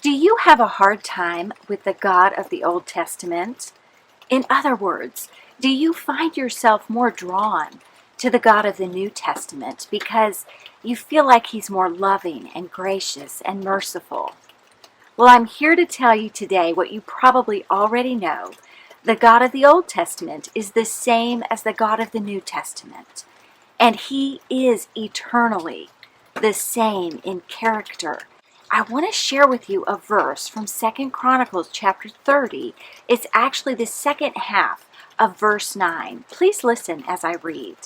Do you have a hard time with the God of the Old Testament? In other words, do you find yourself more drawn to the God of the New Testament because you feel like he's more loving and gracious and merciful? Well, I'm here to tell you today what you probably already know. The God of the Old Testament is the same as the God of the New Testament, and he is eternally the same in character. I want to share with you a verse from 2 Chronicles chapter 30. It's actually the second half of verse 9. Please listen as I read.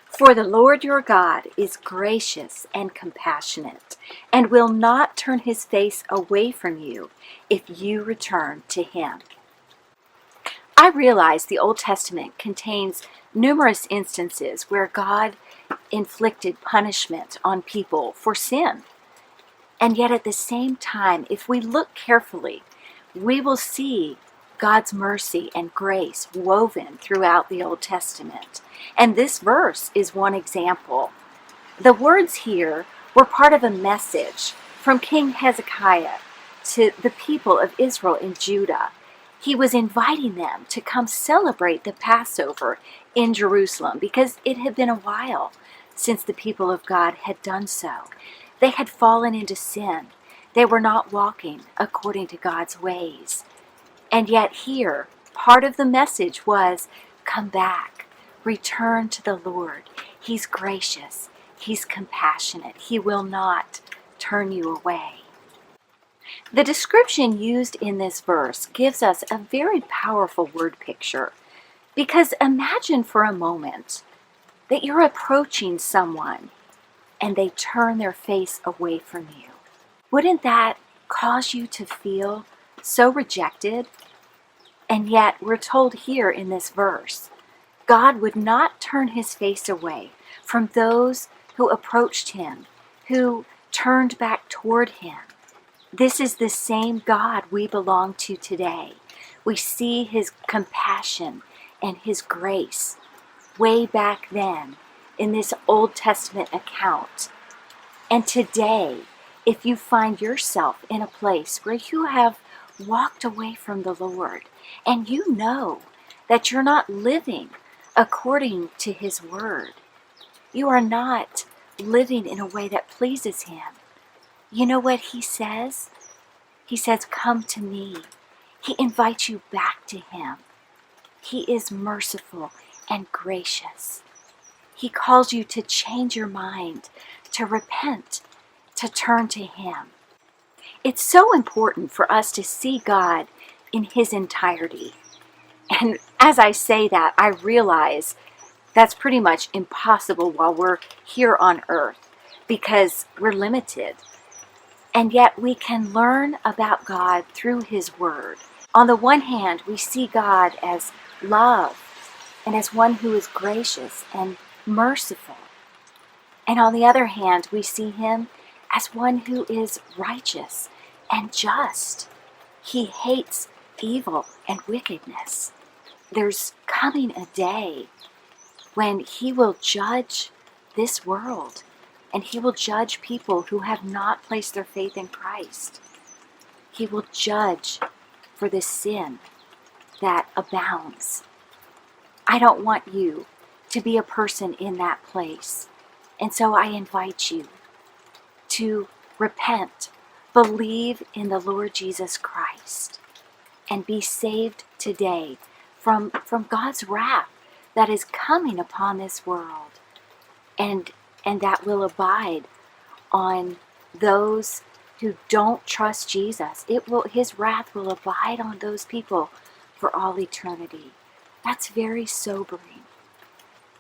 For the Lord your God is gracious and compassionate, and will not turn his face away from you if you return to him. I realize the Old Testament contains numerous instances where God inflicted punishment on people for sin. And yet at the same time, if we look carefully, we will see God's mercy and grace woven throughout the Old Testament. And this verse is one example. The words here were part of a message from King Hezekiah to the people of Israel in Judah. He was inviting them to come celebrate the Passover in Jerusalem because it had been a while since the people of God had done so. They had fallen into sin. They were not walking according to God's ways. And yet here, part of the message was, come back, return to the Lord. He's gracious. He's compassionate. He will not turn you away. The description used in this verse gives us a very powerful word picture. Because imagine for a moment that you're approaching someone and they turn their face away from you. Wouldn't that cause you to feel so rejected? And yet we're told here in this verse, God would not turn his face away from those who approached him, who turned back toward him. This is the same God we belong to today. We see his compassion and his grace way back then in this Old Testament account. And today, if you find yourself in a place where you have walked away from the Lord and you know that you're not living according to his word, you are not living in a way that pleases him, you know what he says? He says, come to me. He invites you back to him. He is merciful and gracious. He calls you to change your mind, to repent, to turn to him. It's so important for us to see God in his entirety. And as I say that, I realize that's pretty much impossible while we're here on earth because we're limited. And yet we can learn about God through his word. On the one hand, we see God as love and as one who is gracious and merciful. And on the other hand, we see him as one who is righteous and just. He hates evil and wickedness. There's coming a day when he will judge this world, and he will judge people who have not placed their faith in Christ. He will judge for the sin that abounds. I don't want you to be a person in that place. And so I invite you to repent, believe in the Lord Jesus Christ, and be saved today from God's wrath that is coming upon this world, and that will abide on those who don't trust Jesus. His wrath will abide on those people for all eternity. That's very sobering.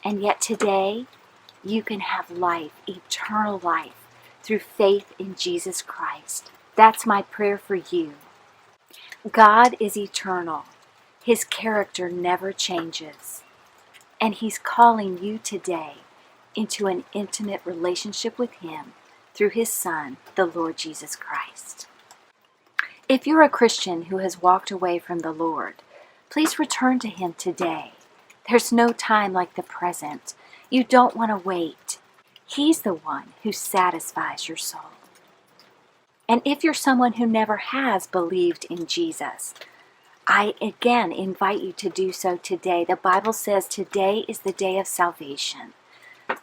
And yet today, you can have life, eternal life, through faith in Jesus Christ. That's my prayer for you. God is eternal. His character never changes. And he's calling you today into an intimate relationship with him through his Son, the Lord Jesus Christ. If you're a Christian who has walked away from the Lord, please return to him today. There's no time like the present. You don't want to wait. He's the one who satisfies your soul. And if you're someone who never has believed in Jesus, I again invite you to do so today. The Bible says today is the day of salvation.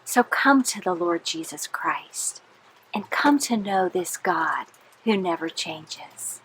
So come to the Lord Jesus Christ and come to know this God who never changes.